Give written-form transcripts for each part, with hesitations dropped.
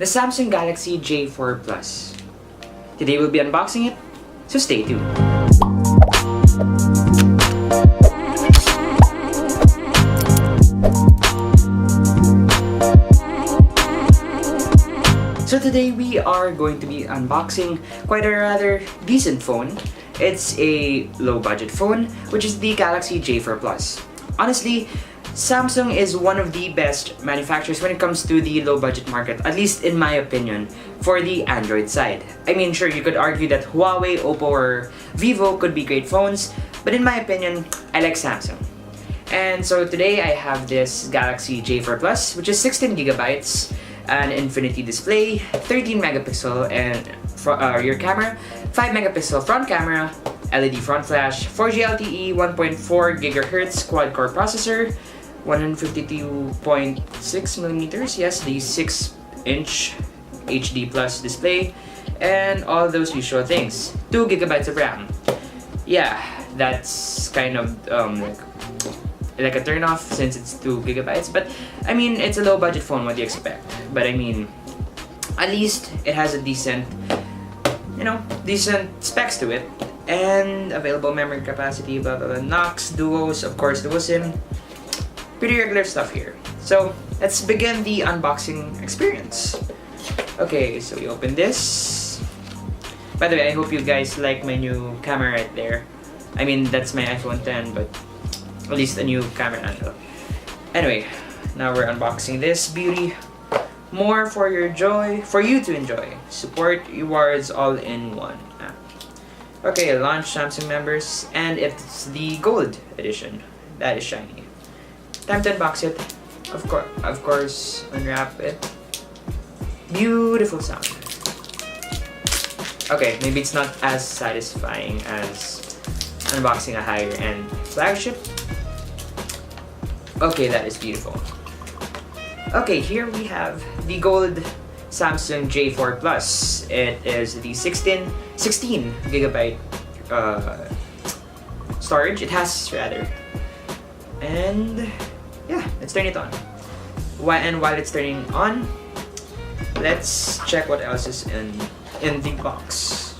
the Samsung Galaxy J4 Plus. Today we'll be unboxing it, so stay tuned. So today we are going to be unboxing quite a rather decent phone. It's a low budget phone, which is the Galaxy J4 Plus. Honestly, Samsung is one of the best manufacturers when it comes to the low budget market, at least in my opinion, for the Android side. I mean, sure, you could argue that Huawei, Oppo, or Vivo could be great phones, but in my opinion, I like Samsung. And so today I have this Galaxy J4 Plus, which is 16 gigabytes, an infinity display, 13 megapixel and rear camera, 5 megapixel front camera, LED front flash, 4G LTE, 1.4 GHz quad-core processor, 152.6 millimeters, yes, the 6-inch HD plus display, and all those usual things. 2 gigabytes of RAM. Yeah, that's kind of like a turn off since it's 2 gigabytes, but I mean, it's a low budget phone, what do you expect? But I mean, at least it has a decent, decent specs to it, and available memory capacity, blah blah blah, Knox, duos, of course, dual SIM, pretty regular stuff here. So let's begin the unboxing experience. Okay, so we open this. By the way, I hope you guys like my new camera right there. I mean, that's my iPhone 10, but at least a new camera angle. Anyway, now we're unboxing this beauty. More for your joy, for you to enjoy. Support rewards all in one app. Okay, launch Samsung members, and it's the gold edition. That is shiny. Time to unbox it. Of course, unwrap it. Beautiful sound. Okay, maybe it's not as satisfying as unboxing a higher end flagship. Okay, that is beautiful. Okay, here we have the gold Samsung J4 Plus. It is the 16 gigabyte storage. It has rather. And yeah, let's turn it on. While it's turning on, let's check what else is in the box.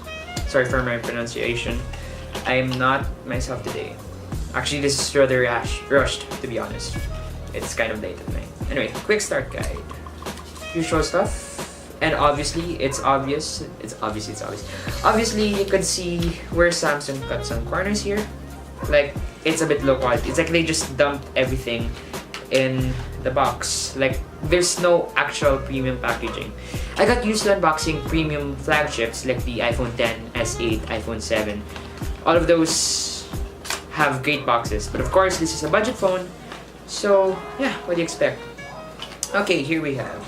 Sorry for my pronunciation. I am not myself today. Actually, this is rather rushed, to be honest. It's kind of late at night. Anyway, quick start guide. Usual stuff. And obviously, it's obvious. Obviously, you can see where Samsung cut some corners here. Like, it's a bit low quality. It's like they just dumped everything in the box. Like, there's no actual premium packaging. I got used to unboxing premium flagships like the iPhone 10, S8, iPhone 7. All of those have great boxes, but of course this is a budget phone, so yeah, what do you expect? Okay, here we have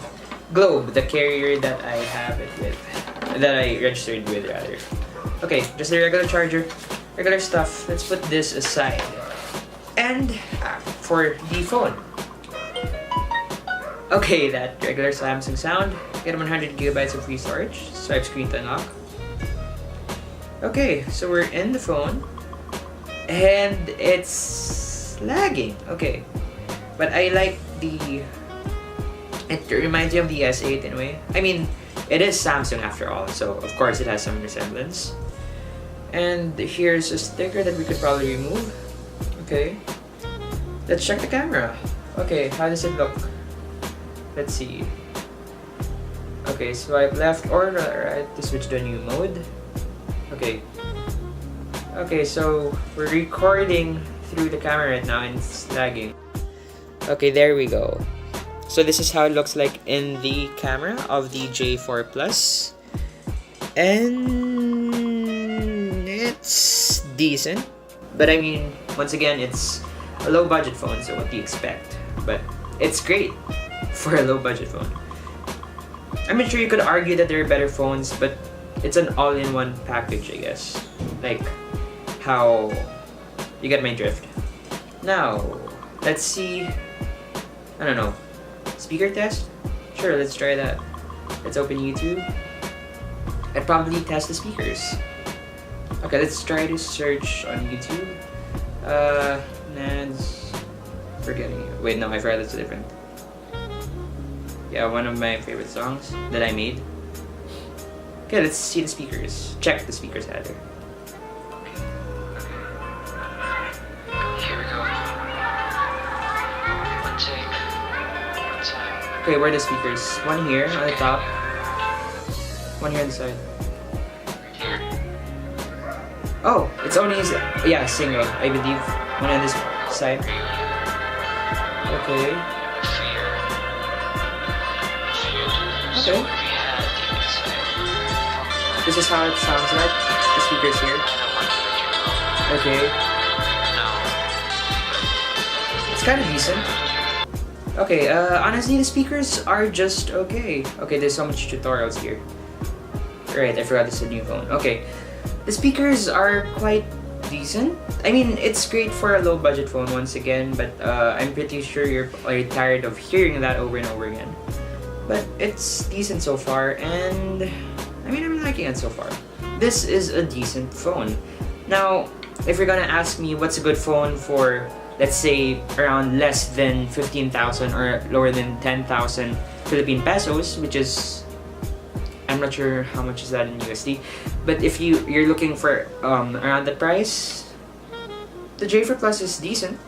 Globe, the carrier that I have it with, that I registered with rather. Okay, just a regular charger, regular stuff. Let's put this aside. And for the phone. Okay, that regular Samsung sound. Get 100 gigabytes of free storage. Swipe screen to unlock. Okay, so we're in the phone. And it's lagging. Okay, but I like it reminds me of the S8 in a way. I mean, it is Samsung after all, so of course it has some resemblance. And here's a sticker that we could probably remove. Okay, let's check the camera. Okay, how does it look? Let's see. Okay, swipe left or right to switch to a new mode. Okay, so we're recording through the camera right now and it's lagging. Okay, there we go. So this is how it looks like in the camera of the J4 Plus. And it's decent. But I mean, once again, it's a low budget phone, so what do you expect? But it's great for a low budget phone. I'm not sure you could argue that there are better phones, but it's an all-in-one package, I guess. Like, how you get my drift. Now, let's see. I don't know. Speaker test? Sure, let's try that. Let's open YouTube. I'd probably test the speakers. Okay, let's try to search on YouTube. Nadds. Forgetting it. Wait, no, I forgot it's different. Yeah, one of my favorite songs that I made. Okay, let's see the speakers. Check the speakers rather. Here we go. One take. One time. Okay, where are the speakers? One here on the top. One here on the side. Here. Oh, it's only yeah, single, I believe. One on this side. Okay. Fear. So Okay. we had the inside. This is how it sounds like. The speakers here. I don't want to let you go. Okay. No. It's kind of decent. Okay, honestly, the speakers are just okay. Okay, there's so much tutorials here. Right, I forgot this is a new phone. Okay, the speakers are quite decent. I mean, it's great for a low-budget phone once again, but I'm pretty sure you're tired of hearing that over and over again. But it's decent so far, and I mean, I'm liking it so far. This is a decent phone. Now, if you're gonna ask me what's a good phone for, let's say, around less than 15,000 or lower than 10,000 Philippine pesos, which is, I'm not sure how much is that in USD, but if you're looking for around the price, the J4 Plus is decent.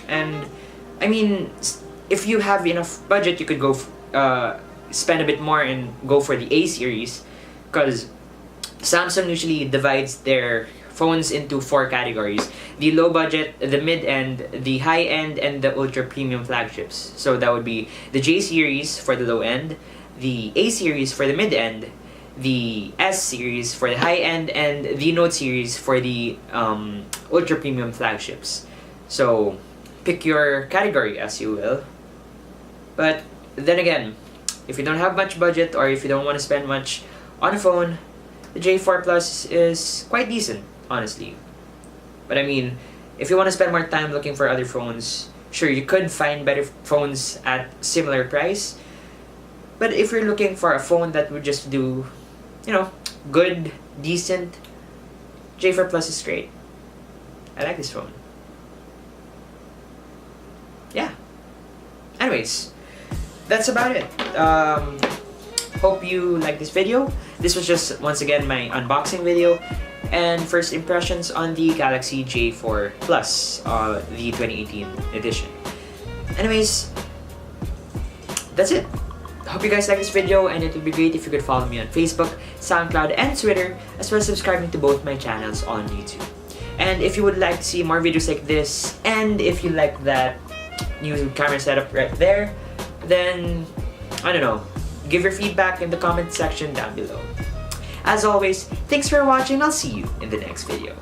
And I mean, if you have enough budget, you could go spend a bit more and go for the A series, because Samsung usually divides their phones into 4 categories: the low budget, the mid end, the high end, and the ultra premium flagships. So that would be the J series for the low end, the A series for the mid end, the S series for the high end, and the Note series for the ultra premium flagships. So pick your category as you will. But then again, if you don't have much budget or if you don't want to spend much on a phone, the J4 Plus is quite decent, honestly. But I mean, if you want to spend more time looking for other phones, sure, you could find better phones at similar price. But if you're looking for a phone that would just do, you know, good, decent, J4 Plus is great. I like this phone. Yeah. Anyways, that's about it. Hope you like this video. This was just, once again, my unboxing video and first impressions on the Galaxy J4 Plus, the 2018 edition. Anyways, that's it. Hope you guys like this video, and it would be great if you could follow me on Facebook, SoundCloud, and Twitter, as well as subscribing to both my channels on YouTube. And if you would like to see more videos like this, and if you like that new camera setup right there, then, I don't know, give your feedback in the comment section down below. As always, thanks for watching. I'll see you in the next video.